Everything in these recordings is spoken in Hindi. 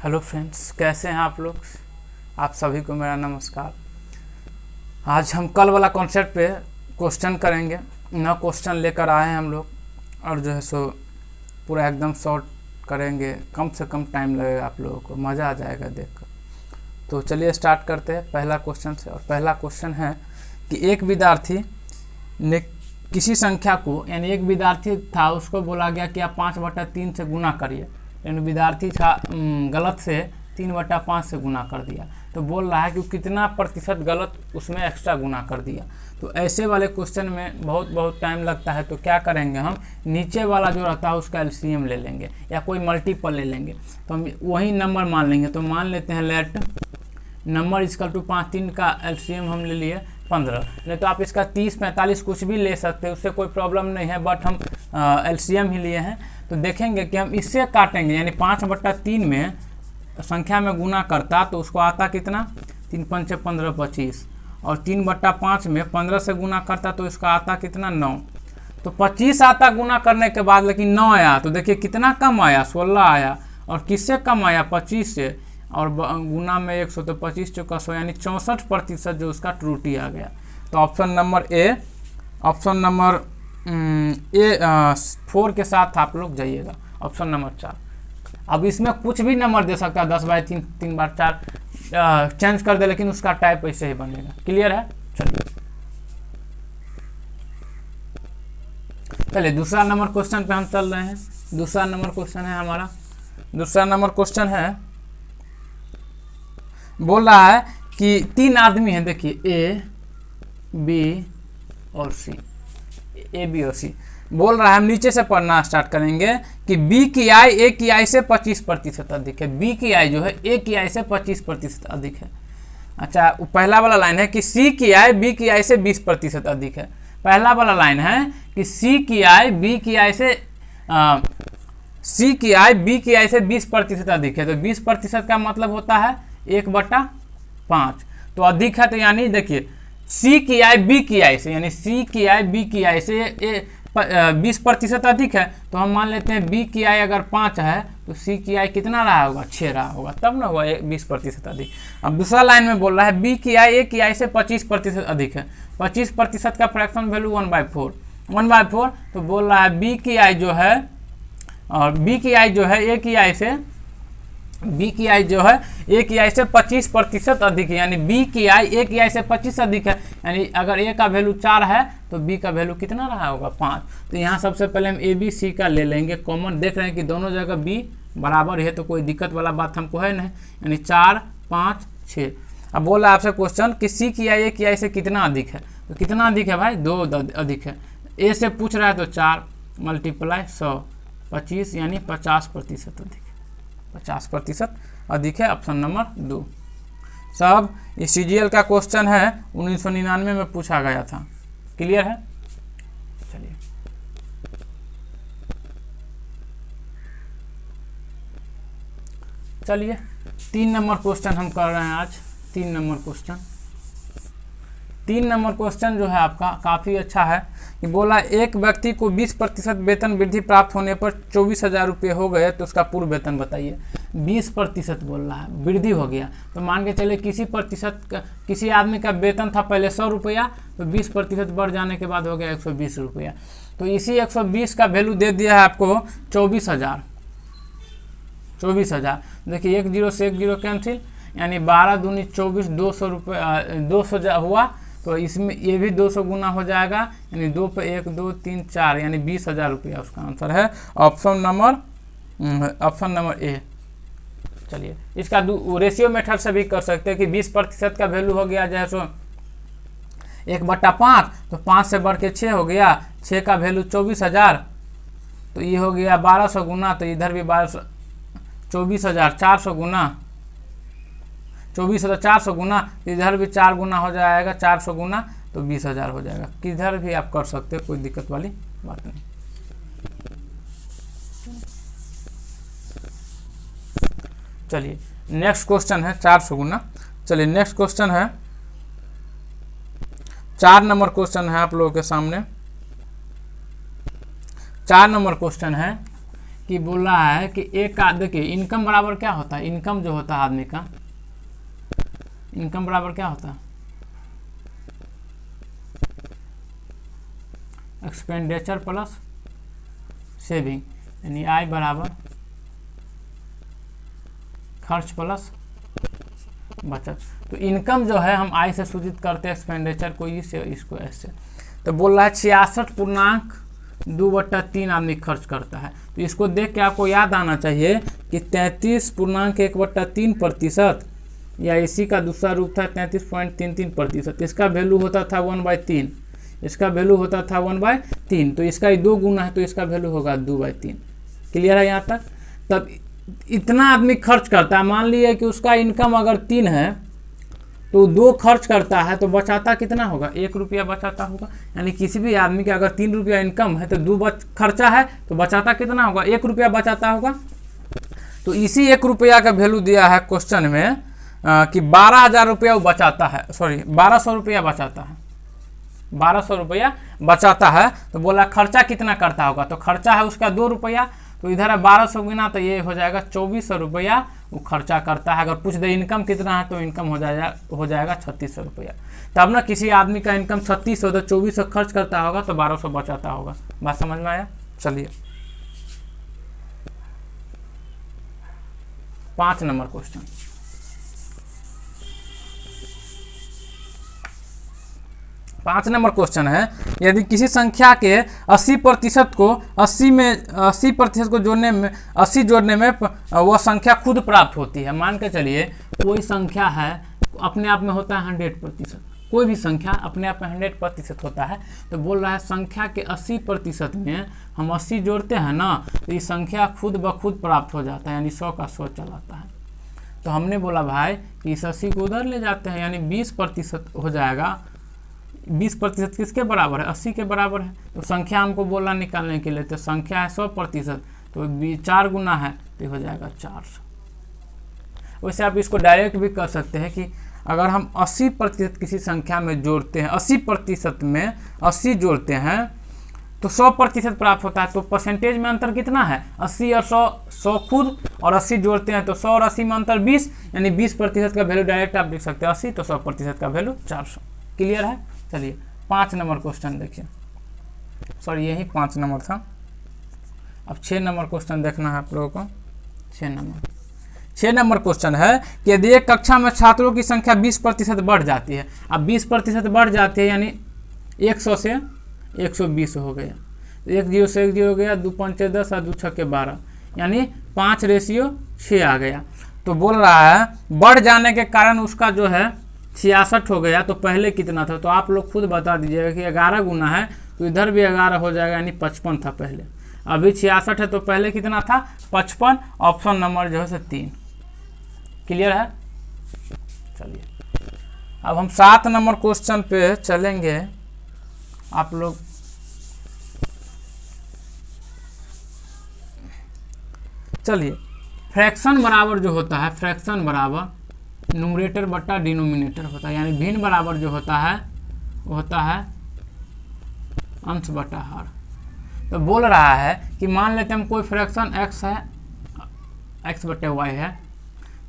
हेलो फ्रेंड्स, कैसे हैं आप लोग। आप सभी को मेरा नमस्कार। आज हम कल वाला कॉन्सेप्ट पे क्वेश्चन करेंगे। नया क्वेश्चन लेकर आए हैं हम लोग और जो है सो पूरा एकदम शॉर्ट करेंगे। कम से कम टाइम लगेगा, आप लोगों को मज़ा आ जाएगा देखकर। तो चलिए स्टार्ट करते हैं पहला क्वेश्चन से। और पहला क्वेश्चन है कि एक विद्यार्थी ने किसी संख्या को, यानी एक विद्यार्थी था, उसको बोला गया कि आप 5/3 से गुना करिए। यानी विद्यार्थी था गलत से 3/5 से गुना कर दिया। तो बोल रहा है कि कितना प्रतिशत गलत उसमें एक्स्ट्रा गुना कर दिया। तो ऐसे वाले क्वेश्चन में बहुत टाइम लगता है। तो क्या करेंगे, हम नीचे वाला जो रहता है उसका एलसीएम ले लेंगे या कोई मल्टीपल ले लेंगे। तो हम वही नंबर मान लेंगे। तो मान लेते हैं लेट नंबर इक्वल टू 5, 3 का एलसीएम हम ले लिए 15। नहीं तो आप इसका 30, 45 कुछ भी ले सकते हैं, उससे कोई प्रॉब्लम नहीं है। बट हम एलसीएम ही लिए हैं। तो देखेंगे कि हम इससे काटेंगे, यानी 5/3 में संख्या में गुना करता तो उसको आता कितना, 3 5 15 25। और 3/5 में 15 से गुना करता तो इसका आता कितना, 9। तो 25 आता गुना करने के बाद, लेकिन 9 आया। तो देखिए कितना कम आया, 16 आया। और किससे कम आया, 25 से। और गुना में 100, तो 25 चौका 100, यानी 64% जो उसका त्रुटि आ गया। तो option number A, option number A 4 के साथ आप लोग जाइएगा। Option number 4। अब इसमें कुछ भी नंबर दे सकता है, 10/3, 3/4 चेंज कर दे, लेकिन उसका टाइप ऐसे ही बनेगा। क्लियर है। चलिए दूसरा नंबर क्वेश्चन पे हम चल रहे हैं। दूसरा नंबर क्वेश्चन है हमारा, दूसरा नंबर क्वेश्चन है, बोल रहा है कि 3 आदमी हैं। देखिए ए बी और सी, ए बी और सी। बोल रहा है, हम नीचे से पढ़ना स्टार्ट करेंगे कि बी की आय ए की आय से 25% अधिक है। बी की आय जो है ए की आय से 25% अधिक है। अच्छा, पहला वाला लाइन है कि सी की आय बी की आय से 20% अधिक है। पहला वाला लाइन है कि सी की आय बी की आय से सी की आय बी की आय से 20% अधिक है। तो 20% का मतलब होता है 1/5। तो अधिक है, तो यानी देखिए सी की आय बी की आय से, यानी सी की आय बी की आय से 20% अधिक है। तो हम मान लेते हैं बी की आय अगर 5 है तो सी की आय कितना रहा होगा, 6 रहा होगा, तब ना हुआ 20% अधिक। अब दूसरा लाइन में बोल रहा है बी की आय ए की आय से 25% अधिक है। 25% का फ्रैक्शन वैल्यू 1/4, 1/4। तो बोल रहा है बी की आय जो है, और बी की आय जो है ए की आय से, बी की आय जो है ए की आय से 25% अधिक है। यानी बी की आय ए की आय से 25 अधिक है। यानी अगर ए का वैल्यू 4 है तो बी का वैल्यू कितना रहा होगा, 5। तो यहाँ सबसे पहले हम ए बी सी का ले लेंगे कॉमन। देख रहे हैं कि दोनों जगह बी बराबर है, तो कोई दिक्कत वाला बात हमको है नहीं। यानी 4, 5, 6। अब बोल रहा है आपसे क्वेश्चन कि सी की आय ए की आय से कितना अधिक है। तो कितना अधिक है भाई, 2 अधिक है। ए से पूछ रहा है तो 4 × 100, 25, यानी 50% अधिक है। 50% अधिक है। Option number 2। सब ये सीजीएल का क्वेश्चन है, 1999 में पूछा गया था। क्लियर है। चलिए चलिए 3 नंबर क्वेश्चन हम कर रहे हैं आज। 3 नंबर क्वेश्चन, 3 नंबर क्वेश्चन जो है आपका काफ़ी अच्छा है। कि बोला एक व्यक्ति को 20% वेतन वृद्धि प्राप्त होने पर 24,000 रुपये हो गए, तो उसका पूर्व वेतन बताइए। 20% बोल रहा है, वृद्धि हो गया। तो मान के चले किसी आदमी का वेतन था पहले 100 रुपया, तो 20% बढ़ जाने के बाद हो गया 120 रुपया। तो इसी 120 का वैल्यू दे दिया है आपको 24,000। 24,000। देखिए 1 0 से 1 0 कैंसिल, यानी 12 दूनी 24, 200 रुपये 200 हुआ। तो इसमें ये भी 200 गुना हो जाएगा, यानी 2 पे 1 2 3 4, यानी 20,000 रुपया उसका आंसर है। Option number A. चलिए इसका रेशियो मेथड से भी कर सकते हैं कि 20% का वैल्यू हो गया जैसे 1/5, तो 5 से बढ़ के 6 हो गया। 6 का वैल्यू 24,000, तो ये हो गया 1200 गुना। तो इधर भी 24,000 400 गुना, 24,400 गुना, इधर भी 4 गुना हो जाएगा, 400 गुना, तो 20,000 हो जाएगा। किधर भी आप कर सकते हो, कोई दिक्कत वाली बात नहीं। चलिए नेक्स्ट क्वेश्चन है 400 गुना। चलिए नेक्स्ट क्वेश्चन है 4 नंबर क्वेश्चन है आप लोगों के सामने। 4 नंबर क्वेश्चन है कि बोला है कि एक देखिए इनकम बराबर क्या होता है, इनकम जो होता है आदमी का, इनकम बराबर क्या होता है, एक्सपेंडिचर प्लस सेविंग, यानी आय बराबर खर्च प्लस बचत। तो इनकम जो है हम आय से सूचित करते हैं, एक्सपेंडिचर को इससे, इसको ऐसे। तो बोल रहा है 66.2/3 आदमी खर्च करता है। तो इसको देख के आपको याद आना चाहिए कि 33.1/3%, या इसी का दूसरा रूप था 33.33%। इसका वैल्यू होता था 1/3, इसका वैल्यू होता था 1/3। तो इसका ही 2 गुना है, तो इसका वैल्यू होगा 2/3। क्लियर है यहाँ तक? तब इतना आदमी खर्च करता है, मान लीजिए कि उसका इनकम अगर 3 है तो 2 खर्च करता है, तो बचाता कितना होगा, 1 रुपया बचाता होगा। यानी किसी भी आदमी के अगर 3 रुपया इनकम है तो 2 खर्चा है, तो बचाता कितना होगा, 1 रुपया बचाता होगा। तो इसी 1 रुपया का वैल्यू दिया है क्वेश्चन में कि 12,000 रुपया वो बचाता है, सॉरी 1200 रुपया बचाता है, 1200 रुपया बचाता है। तो बोला खर्चा कितना करता होगा, तो खर्चा है उसका 2 रुपया, तो इधर है 1200 गुना, तो ये हो जाएगा 2400 रुपया वो खर्चा करता है। अगर पूछ दे इनकम कितना है, तो इनकम हो जाएगा 3600 रुपया। तब ना किसी आदमी का इनकम 3600 तो 2400 खर्च करता होगा, तो 1200 बचाता होगा। बात समझ में आया? चलिए 5 नंबर क्वेश्चन। 5 नंबर क्वेश्चन है, यदि किसी संख्या के 80% को 80% को जोड़ने में 80 जोड़ने में वह संख्या खुद प्राप्त होती है। मान के चलिए कोई संख्या है, अपने आप में होता है 100%, कोई भी संख्या अपने आप में 100% होता है। तो बोल रहा है संख्या के 80% में हम 80 जोड़ते हैं ना, तो ये संख्या खुद ब खुद प्राप्त हो जाता है, यानी 100 का 100 चलाता है। तो हमने बोला भाई कि इस 80 को उधर ले जाते हैं, यानी 20% हो जाएगा। 20% किसके बराबर है, 80 के बराबर है। तो संख्या हमको बोला निकालने के लिए, तो संख्या है 100%, तो 4 गुना है, तो हो जाएगा 400। वैसे आप इसको डायरेक्ट भी कर सकते हैं कि अगर हम 80% किसी संख्या में जोड़ते हैं, 80% में 80 जोड़ते हैं तो 100% प्राप्त होता है। तो परसेंटेज में अंतर कितना है, 80 और 100 खुद, और 80 जोड़ते हैं तो 100 और 80 में अंतर 20, यानी 20% का वैल्यू डायरेक्ट आप लिख सकते हैं 80, तो 100% का वैल्यू 400। क्लियर है? चलिए 5 नंबर क्वेश्चन देखिए, सॉरी यही 5 नंबर था। अब 6 नंबर क्वेश्चन देखना है आप लोगों को। 6 नंबर क्वेश्चन है कि यदि एक कक्षा में छात्रों की संख्या 20% बढ़ जाती है। अब 20% बढ़ जाती है, यानी 100 से 120 हो गया, तो 1 0 से 1 0 हो गया, 2 5 10 और 2 6 12, यानी 5:6 आ गया। तो बोल रहा है बढ़ जाने के कारण उसका जो है 66 हो गया। तो पहले कितना था, तो आप लोग खुद बता दीजिएगा कि 11 गुना है, तो इधर भी 11 हो जाएगा, यानी 55 था पहले। अभी 66 है, तो पहले कितना था 55। ऑप्शन नंबर जो है 3। क्लियर है? चलिए अब हम 7 नंबर क्वेश्चन पे चलेंगे। आप लोग चलिए, फ्रैक्शन बराबर जो होता है, फ्रैक्शन बराबर न्यूमरेटर बट्टा डिनोमिनेटर होता है, यानी भिन्न बराबर जो होता है वो होता है अंश बटा हर। तो बोल रहा है कि मान लेते हैं हम कोई फ्रैक्शन x है, x बटे y है।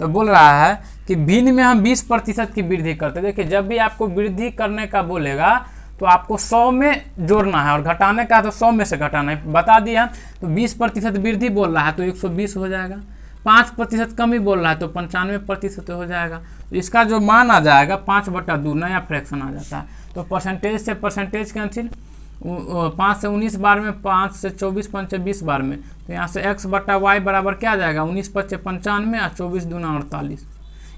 तो बोल रहा है कि भिन्न में हम 20% की वृद्धि करते हैं। देखिए जब भी आपको वृद्धि करने का बोलेगा तो आपको 100 में जोड़ना है, और घटाने का तो 100 में से घटाना है, बता दिया। तो 20% वृद्धि बोल रहा है तो 120 हो जाएगा। 5% कमी बोल रहा है तो 95% हो जाएगा। तो इसका जो मान आ जाएगा 5/2, नया फ्रैक्शन आ जाता है। तो परसेंटेज से परसेंटेज कैंसिल, 5 से 19 बार में, 5 से 24 5 से 20 बार में। तो यहाँ से x बटा वाई बराबर क्या आ जाएगा, 19 5 से 95 और 24 दूना 48,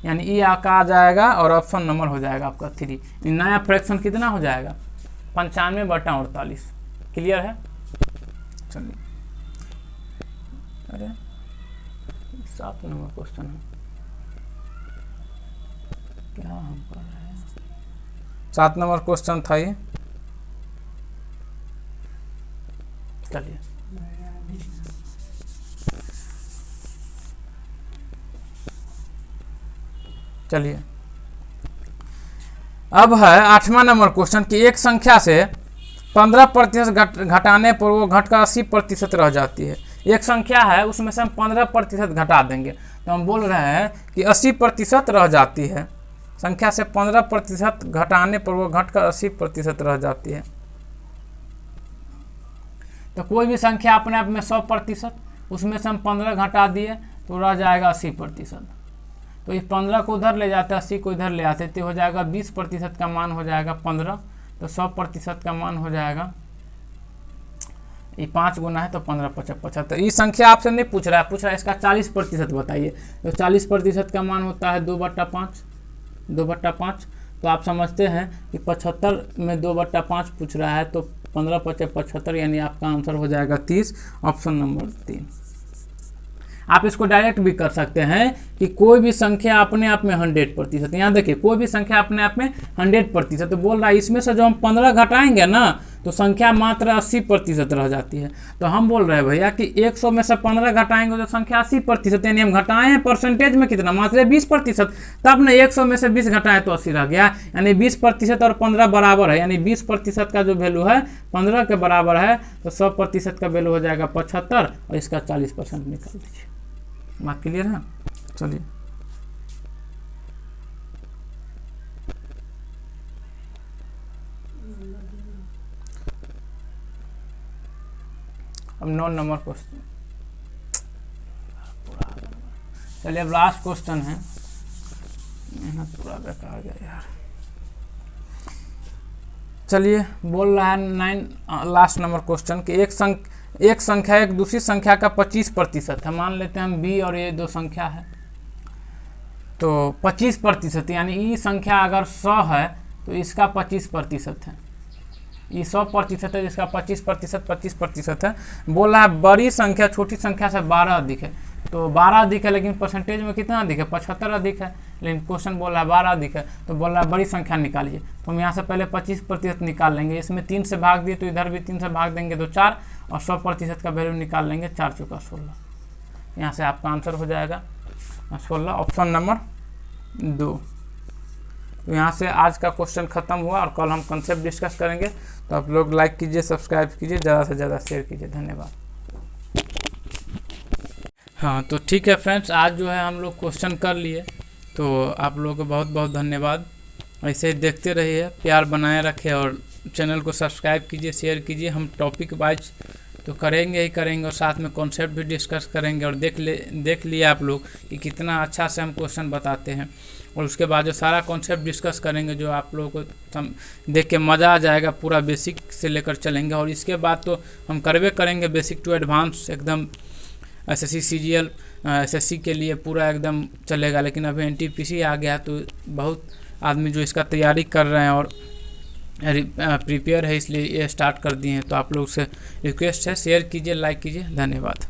यानी ई का आ जाएगा, और ऑप्शन नंबर हो जाएगा आपका 3। नया फ्रैक्शन कितना हो जाएगा, 95/48। क्लियर है? चलिए अरे 7 नंबर क्वेश्चन है, क्या हम कर रहे हैं। 7 नंबर क्वेश्चन था ये। चलिए चलिए अब है 8वां नंबर क्वेश्चन कि एक संख्या से 15% घटाने पर वो घटकर 80% रह जाती है। एक संख्या है उसमें से हम 15% घटा देंगे तो हम बोल रहे हैं कि 80% रह जाती है। संख्या से 15% घटाने पर वो घटकर 80% रह जाती है। तो कोई भी संख्या अपने आप में 100%, उसमें से हम 15 घटा दिए तो रह जाएगा 80%। तो इस 15 को उधर ले जाते, 80 को इधर ले आते तो हो जाएगा 20% का मान हो जाएगा 15, तो 100% का मान हो जाएगा, ये 5 गुना है तो 15 75। ये संख्या आपसे नहीं पूछ रहा है, पूछ रहा है इसका 40% बताइए। तो 40% का मान होता है 2/5, 2/5। तो आप समझते हैं कि 75 में 2/5 पूछ रहा है तो 15 × 75 यानी आपका आंसर हो जाएगा 30, ऑप्शन नंबर 3। आप इसको डायरेक्ट भी कर सकते हैं कि कोई भी संख्या अपने आप में 100%, यहाँ देखिए कोई भी संख्या अपने आप में 100%, तो बोल रहा है इसमें से जो हम 15 घटाएंगे ना तो संख्या मात्र 80% रह जाती है। तो हम बोल रहे हैं भैया कि 100 में से 15 घटाएंगे तो संख्या 80%, यानी हम घटाए हैं परसेंटेज में कितना, मात्र 20%। तब ना 100 में से 20 घटाएं तो 80 रह गया, यानी 20% और 15 बराबर है, यानी 20% का जो वैल्यू है 15 के बराबर है, तो 100% का वैल्यू हो जाएगा 75 और इसका 40% निकाल दीजिए। बात क्लियर है? चलिए अब 9 नंबर क्वेश्चन, चलिए अब लास्ट क्वेश्चन है, मेहनत पूरा बेकार गया यार। चलिए बोल रहा है 9 लास्ट नंबर क्वेश्चन कि एक संख्या एक दूसरी संख्या का 25% है। मान लेते हैं हम b और ये दो संख्या है तो 25%, यानी ये संख्या अगर 100 है तो इसका 25% है, ये 100% है, इसका 25% है। बोल रहा है बड़ी संख्या छोटी संख्या से 12 अधिक है, तो 12 अधिक है लेकिन परसेंटेज में कितना अधिक है, 75 अधिक है, लेकिन क्वेश्चन बोल रहा है 12 अधिक है। तो बोल रहा है बड़ी संख्या निकालिए, तो हम यहाँ से पहले 25% निकाल लेंगे, इसमें 3 से भाग दिए तो इधर भी 3 से भाग देंगे तो 4, और 100% का वैल्यू निकाल लेंगे, 4 × 16। यहाँ से आपका आंसर हो जाएगा 16, ऑप्शन नंबर 2। तो यहाँ से आज का क्वेश्चन खत्म हुआ और कल हम कंसेप्ट डिस्कस करेंगे। तो आप लोग लाइक कीजिए, सब्सक्राइब कीजिए, ज़्यादा से ज़्यादा शेयर कीजिए। धन्यवाद। हाँ तो ठीक है फ्रेंड्स, आज जो है हम लोग क्वेश्चन कर लिए, तो आप लोगों को बहुत बहुत धन्यवाद। ऐसे ही देखते रहिए, प्यार बनाए रखें और चैनल को सब्सक्राइब कीजिए, शेयर कीजिए। हम टॉपिक वाइज तो करेंगे ही करेंगे और साथ में कॉन्सेप्ट भी डिस्कस करेंगे। और देख लिए आप लोग कि कितना अच्छा से हम क्वेश्चन बताते हैं, और उसके बाद जो सारा कॉन्सेप्ट डिस्कस करेंगे जो आप लोगों को देख के मज़ा आ जाएगा। पूरा बेसिक से लेकर चलेंगे, और इसके बाद तो हम करवे करेंगे बेसिक टू एडवांस, एकदम SSC CGL SSC के लिए पूरा एकदम चलेगा। लेकिन अभी NTPC आ गया तो बहुत आदमी जो इसका तैयारी कर रहे हैं और प्रिपेयर है, इसलिए ये स्टार्ट कर दिए हैं। तो आप लोग से रिक्वेस्ट है, शेयर कीजिए, लाइक कीजिए। धन्यवाद।